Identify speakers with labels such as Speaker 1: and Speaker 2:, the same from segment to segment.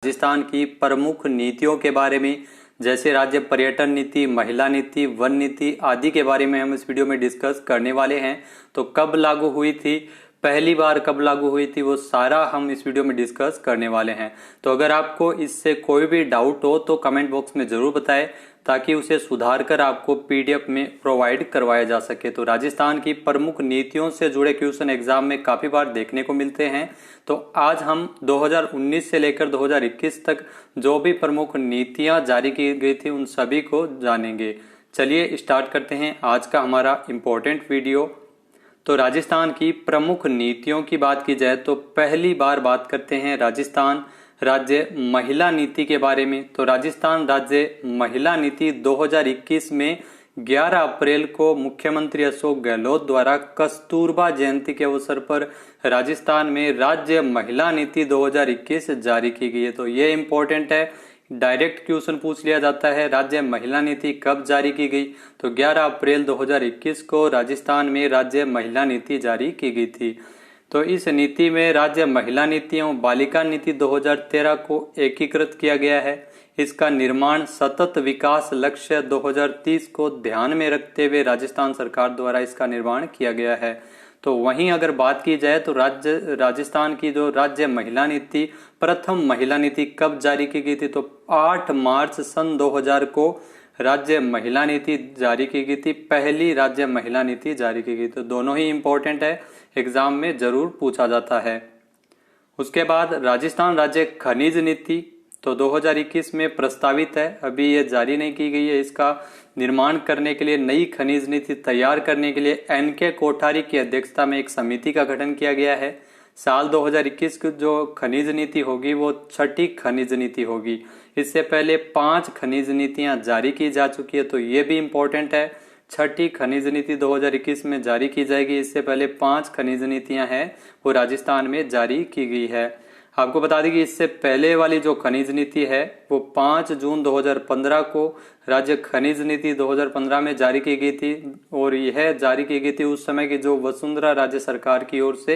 Speaker 1: राजस्थान की प्रमुख नीतियों के बारे में, जैसे राज्य पर्यटन नीति, महिला नीति, वन नीति आदि के बारे में हम इस वीडियो में डिस्कस करने वाले हैं। तो कब लागू हुई थी, पहली बार कब लागू हुई थी, वो सारा हम इस वीडियो में डिस्कस करने वाले हैं। तो अगर आपको इससे कोई भी डाउट हो तो कमेंट बॉक्स में जरूर बताएं, ताकि उसे सुधार कर आपको पीडीएफ में प्रोवाइड करवाया जा सके। तो राजस्थान की प्रमुख नीतियों से जुड़े क्वेश्चन एग्जाम में काफी बार देखने को मिलते हैं। तो आज हम 2019 से लेकर 2021 तक जो भी प्रमुख नीतियां जारी की गई थी उन सभी को जानेंगे। चलिए स्टार्ट करते हैं आज का हमारा इम्पोर्टेंट वीडियो। तो राजस्थान की प्रमुख नीतियों की बात की जाए तो पहली बार बात करते हैं राजस्थान राज्य महिला नीति के बारे में। तो राजस्थान राज्य महिला नीति 2021 में 11 अप्रैल को मुख्यमंत्री अशोक गहलोत द्वारा कस्तूरबा जयंती के अवसर पर राजस्थान में राज्य महिला नीति 2021 जारी की गई है। तो ये इम्पोर्टेंट है, डायरेक्ट क्वेश्चन पूछ लिया जाता है, राज्य महिला नीति कब जारी की गई। तो 11 अप्रैल 2021 को राजस्थान में राज्य महिला नीति जारी की गई थी। तो इस नीति में राज्य महिला नीति एवं बालिका नीति 2013 को एकीकृत किया गया है। इसका निर्माण सतत विकास लक्ष्य 2030 को ध्यान में रखते हुए राजस्थान सरकार द्वारा इसका निर्माण किया गया है। तो वहीं अगर बात की जाए तो राजस्थान की जो राज्य महिला नीति, प्रथम महिला नीति कब जारी की गई थी, तो 8 मार्च सन 2000 को राज्य महिला नीति जारी की गई थी। पहली राज्य महिला नीति जारी की गई। तो दोनों ही इंपॉर्टेंट है, एग्जाम में जरूर पूछा जाता है। उसके बाद राजस्थान राज्य खनिज नीति तो 2021 में प्रस्तावित है, अभी ये जारी नहीं की गई है। इसका निर्माण करने के लिए, नई खनिज नीति तैयार करने के लिए एनके कोठारी की अध्यक्षता में एक समिति का गठन किया गया है। साल 2021 की जो खनिज नीति होगी वो छठी खनिज नीति होगी। इससे पहले 5 खनिज नीतियां जारी की जा चुकी है, तो ये भी इम्पोर्टेंट है। छठी खनिज नीति 2021 में जारी की जाएगी। इससे पहले 5 खनिज नीतियां हैं वो राजस्थान में जारी की गई है। आपको बता दें कि इससे पहले वाली जो खनिज नीति है वो 5 जून 2015 को राज्य खनिज नीति 2015 में जारी की गई थी, और यह जारी की गई थी उस समय की जो वसुंधरा राज्य सरकार की ओर से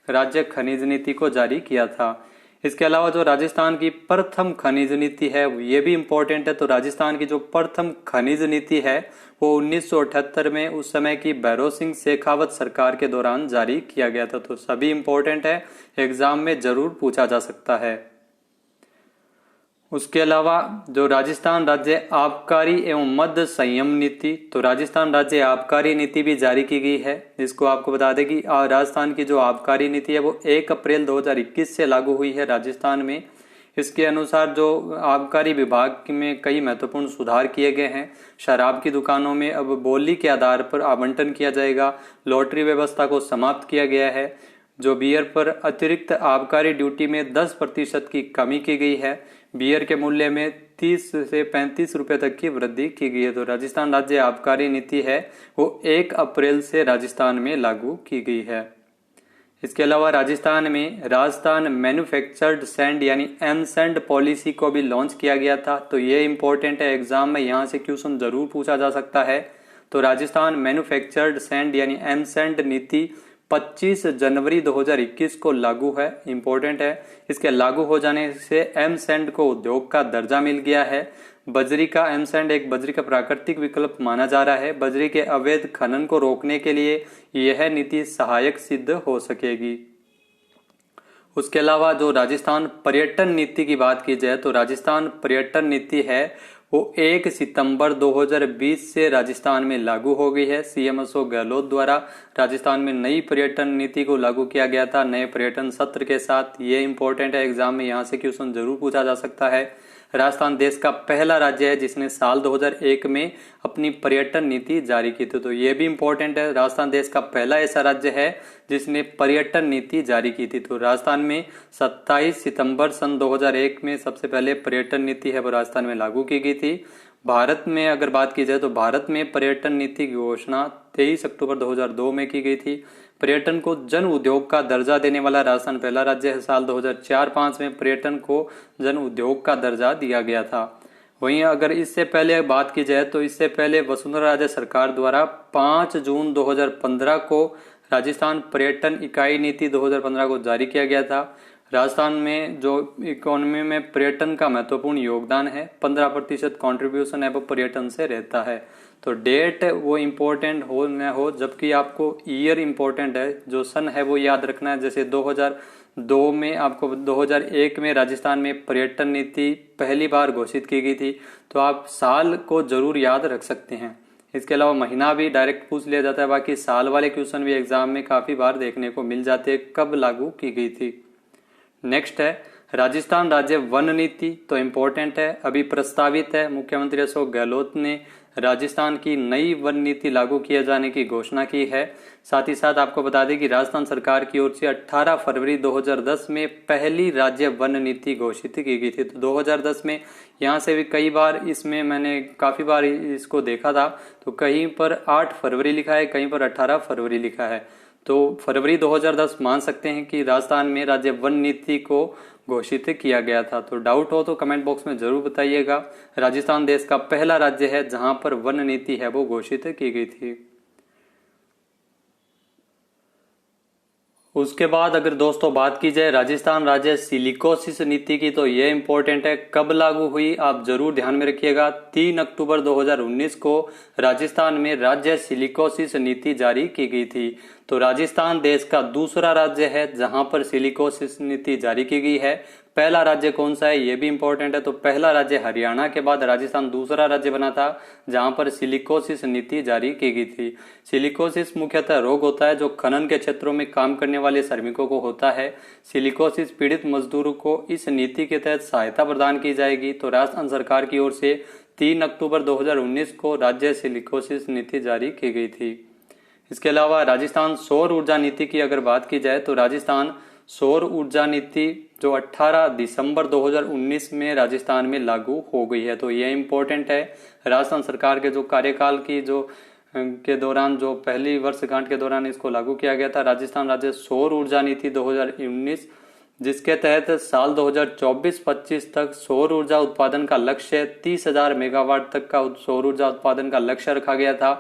Speaker 1: राज्य खनिज नीति को जारी किया था। इसके अलावा जो राजस्थान की प्रथम खनिज नीति है ये भी इम्पोर्टेंट है। तो राजस्थान की जो प्रथम खनिज नीति है वो 1978 में उस समय की भैरों सिंह शेखावत सरकार के दौरान जारी किया गया था। तो सभी इम्पोर्टेंट है, एग्जाम में जरूर पूछा जा सकता है। उसके अलावा जो राजस्थान राज्य आबकारी एवं मद्य संयम नीति, तो राजस्थान राज्य आबकारी नीति भी जारी की गई है। इसको आपको बता दें कि राजस्थान की जो आबकारी नीति है वो 1 अप्रैल 2021 से लागू हुई है राजस्थान में। इसके अनुसार जो आबकारी विभाग में कई महत्वपूर्ण सुधार किए गए हैं। शराब की दुकानों में अब बोली के आधार पर आवंटन किया जाएगा। लॉटरी व्यवस्था को समाप्त किया गया है। जो बियर पर अतिरिक्त आबकारी ड्यूटी में 10% की कमी की गई है। बियर के मूल्य में 30 से 35 रुपए तक की वृद्धि की गई है। तो राजस्थान राज्य आबकारी नीति है वो 1 अप्रैल से राजस्थान में लागू की गई है। इसके अलावा राजस्थान में राजस्थान मैन्युफैक्चर्ड सैंड यानी एम सैंड पॉलिसी को भी लॉन्च किया गया था। तो ये इंपॉर्टेंट है, एग्जाम में यहाँ से क्वेश्चन जरूर पूछा जा सकता है। तो राजस्थान मैन्युफैक्चर्ड सैंड यानी एम सैंड नीति 25 जनवरी 2021 को लागू है, इंपॉर्टेंट है। इसके लागू हो जाने से एम सैंड को उद्योग का दर्जा मिल गया है। बजरी का एम सैंड एक बजरी का प्राकृतिक विकल्प माना जा रहा है। बजरी के अवैध खनन को रोकने के लिए यह नीति सहायक सिद्ध हो सकेगी। उसके अलावा जो राजस्थान पर्यटन नीति की बात की जाए तो राजस्थान पर्यटन नीति है वो 1 सितंबर 2020 से राजस्थान में लागू हो गई है। सीएम अशोक गहलोत द्वारा राजस्थान में नई पर्यटन नीति को लागू किया गया था, नए पर्यटन सत्र के साथ। ये इंपॉर्टेंट है, एग्जाम में यहाँ से क्वेश्चन जरूर पूछा जा सकता है। राजस्थान देश का पहला राज्य है जिसने साल 2001 में अपनी पर्यटन नीति जारी की थी। तो ये भी इंपॉर्टेंट है, राजस्थान देश का पहला ऐसा राज्य है जिसने पर्यटन नीति जारी की थी। तो राजस्थान में 27 सितंबर सन 2001 में सबसे पहले पर्यटन नीति है वो राजस्थान में लागू की गई थी। भारत में अगर बात की जाए तो भारत में पर्यटन नीति की घोषणा 23 अक्टूबर 2002 में की गई थी। पर्यटन को जन उद्योग का दर्जा देने वाला राजस्थान पहला राज्य है। साल 2004-05 में पर्यटन को जन उद्योग का दर्जा दिया गया था। वहीं अगर इससे पहले बात की जाए तो इससे पहले वसुंधरा राज्य सरकार द्वारा 5 जून 2015 को राजस्थान पर्यटन इकाई नीति 2015 को जारी किया गया था। राजस्थान में जो इकोनॉमी में पर्यटन का महत्वपूर्ण योगदान है, 15% कॉन्ट्रीब्यूशन है वो पर्यटन से रहता है। तो डेट वो इम्पोर्टेंट हो न हो, जबकि आपको ईयर इम्पोर्टेंट है, जो सन है वो याद रखना है। जैसे 2002 में आपको 2001 में राजस्थान में पर्यटन नीति पहली बार घोषित की गई थी, तो आप साल को जरूर याद रख सकते हैं। इसके अलावा महीना भी डायरेक्ट पूछ लिया जाता है। बाकी साल वाले क्वेश्चन भी एग्जाम में काफी बार देखने को मिल जाते हैं, कब लागू की गई थी। नेक्स्ट है राजस्थान राज्य वन नीति, तो इम्पोर्टेंट है, अभी प्रस्तावित है। मुख्यमंत्री अशोक गहलोत ने राजस्थान की नई वन नीति लागू किए जाने की घोषणा की है। साथ ही साथ आपको बता दें कि राजस्थान सरकार की ओर से 18 फरवरी 2010 में पहली राज्य वन नीति घोषित की गई थी। तो 2010 में यहाँ से भी कई बार इसमें मैंने काफी बार इसको देखा था, तो कहीं पर 8 फरवरी लिखा है, कहीं पर 18 फरवरी लिखा है। तो फरवरी 2010 मान सकते हैं कि राजस्थान में राज्य वन नीति को घोषित किया गया था। तो डाउट हो तो कमेंट बॉक्स में जरूर बताइएगा। राजस्थान देश का पहला राज्य है जहां पर वन नीति है वो घोषित की गई थी। उसके बाद अगर दोस्तों बात की जाए राजस्थान राज्य सिलिकोसिस नीति की, तो ये इंपॉर्टेंट है, कब लागू हुई आप जरूर ध्यान में रखिएगा। 3 अक्टूबर 2019 को राजस्थान में राज्य सिलिकोसिस नीति जारी की गई थी। तो राजस्थान देश का दूसरा राज्य है जहां पर सिलिकोसिस नीति जारी की गई है। पहला राज्य कौन सा है ये भी इंपॉर्टेंट है। तो पहला राज्य हरियाणा के बाद राजस्थान दूसरा राज्य बना था जहां पर सिलिकोसिस नीति जारी की गई थी। सिलिकोसिस मुख्यतः रोग होता है जो खनन के क्षेत्रों में काम करने वाले श्रमिकों को होता है। सिलिकोसिस पीड़ित मजदूरों को इस नीति के तहत सहायता प्रदान की जाएगी। तो राजस्थान सरकार की ओर से 3 अक्टूबर 2019 को राज्य सिलिकोसिस नीति जारी की गई थी। इसके अलावा राजस्थान सौर ऊर्जा नीति की अगर बात की जाए तो राजस्थान सौर ऊर्जा नीति जो 18 दिसंबर 2019 में राजस्थान में लागू हो गई है। तो ये इम्पोर्टेंट है, राजस्थान सरकार के जो कार्यकाल की जो के दौरान जो पहली वर्षगांठ के दौरान इसको लागू किया गया था, राजस्थान राज्य सौर ऊर्जा नीति 2019, जिसके तहत साल 2024-25 तक सौर ऊर्जा उत्पादन का लक्ष्य 30,000 मेगावाट तक का सौर ऊर्जा उत्पादन का लक्ष्य रखा गया था।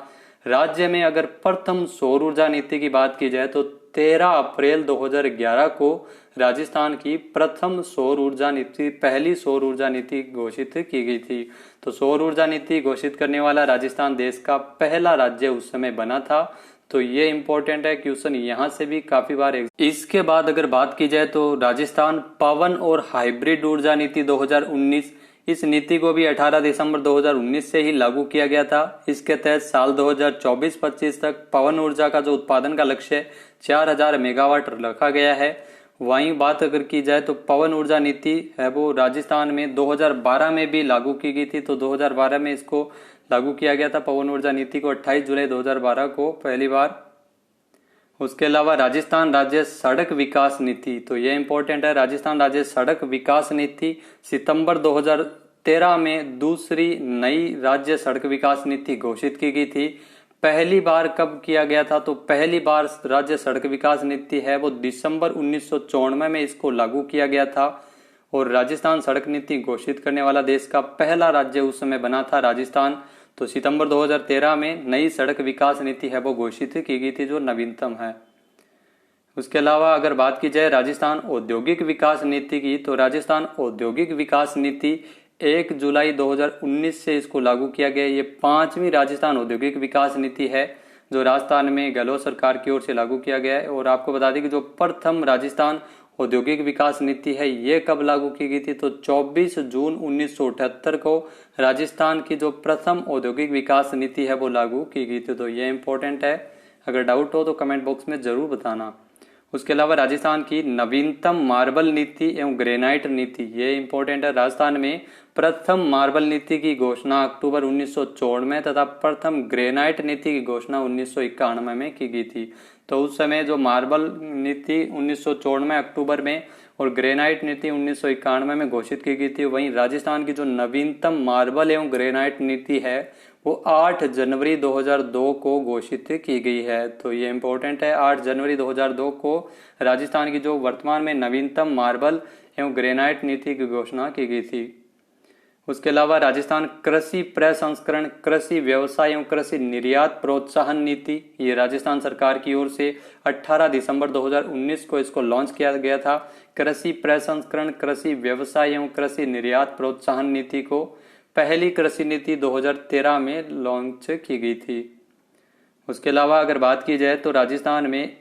Speaker 1: राज्य में अगर प्रथम सौर ऊर्जा नीति की बात की जाए तो 13 अप्रैल 2011 को राजस्थान की प्रथम सौर ऊर्जा नीति, पहली सौर ऊर्जा नीति घोषित की गई थी। तो सौर ऊर्जा नीति घोषित करने वाला राजस्थान देश का पहला राज्य उस समय बना था। तो ये इंपॉर्टेंट है, क्वेश्चन यहाँ से भी काफी बार। इसके बाद अगर बात की जाए तो राजस्थान पवन और हाइब्रिड ऊर्जा नीति 2019, इस नीति को भी 18 दिसंबर 2019 से ही लागू किया गया था। इसके तहत साल 2024-25 तक पवन ऊर्जा का जो उत्पादन का लक्ष्य 4000 मेगावाट रखा गया है। वहीं बात अगर की जाए तो पवन ऊर्जा नीति है वो राजस्थान में 2012 में भी लागू की गई थी। तो 2012 में इसको लागू किया गया था पवन ऊर्जा नीति को, 28 जुलाई 2012 को पहली बार। उसके अलावा राजस्थान राज्य सड़क विकास नीति, तो यह इंपॉर्टेंट है, राजस्थान राज्य सड़क विकास नीति सितंबर 2013 में दूसरी नई राज्य सड़क विकास नीति घोषित की गई थी। पहली बार कब किया गया था, तो पहली बार राज्य सड़क विकास नीति है वो दिसंबर 1994 में इसको लागू किया गया था। और राजस्थान सड़क नीति घोषित करने वाला देश का पहला राज्य उस समय बना था राजस्थान। तो सितंबर 2013 में नई सड़क विकास नीति है वो घोषित की गई थी जो नवीनतम है। उसके अलावा अगर बात की जाए राजस्थान औद्योगिक विकास नीति की, तो राजस्थान औद्योगिक विकास नीति 1 जुलाई 2019 से इसको लागू किया गया। ये 5वीं राजस्थान औद्योगिक विकास नीति है जो राजस्थान में गहलोत सरकार की ओर से लागू किया गया है। और आपको बता दें कि जो प्रथम राजस्थान औद्योगिक विकास नीति है ये कब लागू की गई थी, तो 24 जून 1978 को राजस्थान की जो प्रथम औद्योगिक विकास नीति है वो लागू की गई थी। तो ये इंपॉर्टेंट है, अगर डाउट हो तो कमेंट बॉक्स में जरूर बताना। उसके अलावा राजस्थान की नवीनतम मार्बल नीति एवं ग्रेनाइट नीति, ये इंपॉर्टेंट है। राजस्थान में प्रथम मार्बल नीति की घोषणा अक्टूबर 1994 में तथा प्रथम ग्रेनाइट नीति की घोषणा 1991 में की गई थी। तो उस समय जो मार्बल नीति 1994 अक्टूबर में और ग्रेनाइट नीति 1991 में घोषित की गई थी। वहीं राजस्थान की जो नवीनतम मार्बल एवं ग्रेनाइट नीति है वो 8 जनवरी 2002 को घोषित की गई है। तो ये इंपॉर्टेंट है, 8 जनवरी 2002 को राजस्थान की जो वर्तमान में नवीनतम मार्बल एवं ग्रेनाइट नीति की घोषणा की गई थी। उसके अलावा राजस्थान कृषि प्रसंस्करण, कृषि व्यवसाय एवं कृषि निर्यात प्रोत्साहन नीति, ये राजस्थान सरकार की ओर से 18 दिसंबर 2019 को इसको लॉन्च किया गया था। कृषि प्रसंस्करण, कृषि व्यवसाय एवं कृषि निर्यात प्रोत्साहन नीति को पहली कृषि नीति 2013 में लॉन्च की गई थी। उसके अलावा अगर बात की जाए तो राजस्थान में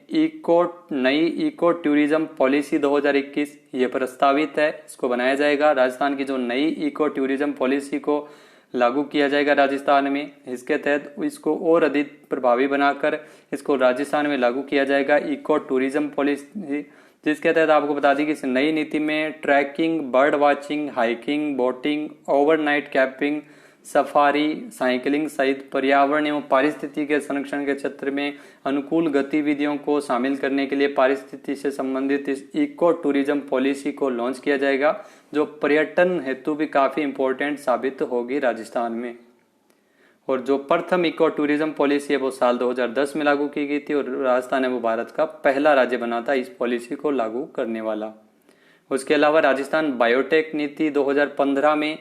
Speaker 1: नई इको टूरिज्म पॉलिसी 2021 ये प्रस्तावित है, इसको बनाया जाएगा। राजस्थान की जो नई इको टूरिज्म पॉलिसी को लागू किया जाएगा राजस्थान में, इसके तहत इसको और अधिक प्रभावी बनाकर इसको राजस्थान में लागू किया जाएगा इको टूरिज्म पॉलिसी, जिसके तहत आपको बता दी कि इस नई नीति में trekking, bird watching, hiking, boating, overnight camping, safari, cycling सहित पर्यावरण एवं पारिस्थितिकी के संरक्षण के क्षेत्र में अनुकूल गतिविधियों को शामिल करने के लिए पारिस्थितिकी से संबंधित इस इको टूरिज्म पॉलिसी को लॉन्च किया जाएगा, जो पर्यटन हेतु भी काफी इंपॉर्टेंट साबित होगी राजस्थान में। और जो प्रथम इको टूरिज्म पॉलिसी है वो साल 2010 में लागू की गई थी और राजस्थान है वो भारत का पहला राज्य बना था इस पॉलिसी को लागू करने वाला। उसके अलावा राजस्थान बायोटेक नीति 2015 में,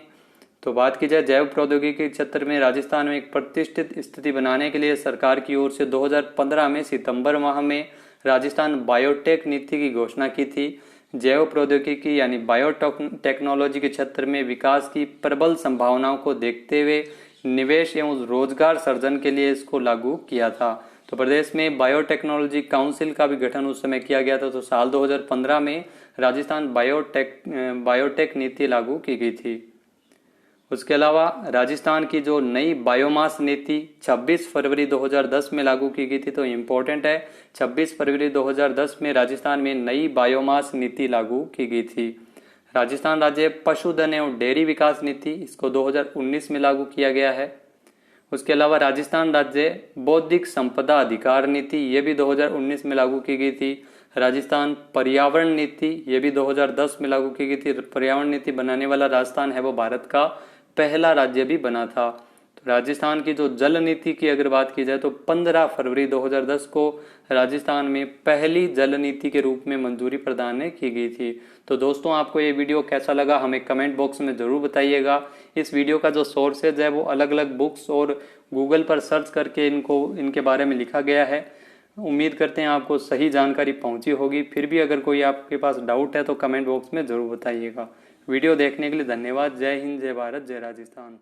Speaker 1: तो बात की जाए जैव प्रौद्योगिकी के क्षेत्र में राजस्थान में एक प्रतिष्ठित स्थिति बनाने के लिए सरकार की ओर से 2015 में सितंबर माह में राजस्थान बायोटेक नीति की घोषणा की थी। जैव प्रौद्योगिकी यानी बायोटेक्नोलॉजी के क्षेत्र में विकास की प्रबल संभावनाओं को देखते हुए निवेश एवं रोजगार सृजन के लिए इसको लागू किया था। तो प्रदेश में बायोटेक्नोलॉजी काउंसिल का भी गठन उस समय किया गया था। तो साल 2015 में राजस्थान बायोटेक नीति लागू की गई थी। उसके अलावा राजस्थान की जो नई बायोमास नीति 26 फरवरी 2010 में लागू की गई थी, तो इम्पोर्टेंट है, 26 फरवरी 2010 में राजस्थान में नई बायोमास नीति लागू की गई थी। राजस्थान राज्य पशुधन एवं डेयरी विकास नीति, इसको 2019 में लागू किया गया है। उसके अलावा राजस्थान राज्य बौद्धिक संपदा अधिकार नीति, ये भी 2019 में लागू की गई थी। राजस्थान पर्यावरण नीति, ये भी 2010 में लागू की गई थी। पर्यावरण नीति बनाने वाला राजस्थान है वो भारत का पहला राज्य भी बना था। तो राजस्थान की जो जल नीति की अगर बात की जाए तो 15 फरवरी 2010 को राजस्थान में पहली जल नीति के रूप में मंजूरी प्रदान की गई थी। तो दोस्तों, आपको ये वीडियो कैसा लगा हमें कमेंट बॉक्स में जरूर बताइएगा। इस वीडियो का जो सोर्सेज है वो अलग अलग बुक्स और गूगल पर सर्च करके इनके बारे में लिखा गया है। उम्मीद करते हैं आपको सही जानकारी पहुंची होगी। फिर भी अगर कोई आपके पास डाउट है तो कमेंट बॉक्स में जरूर बताइएगा। वीडियो देखने के लिए धन्यवाद। जय हिंद, जय भारत, जय राजस्थान।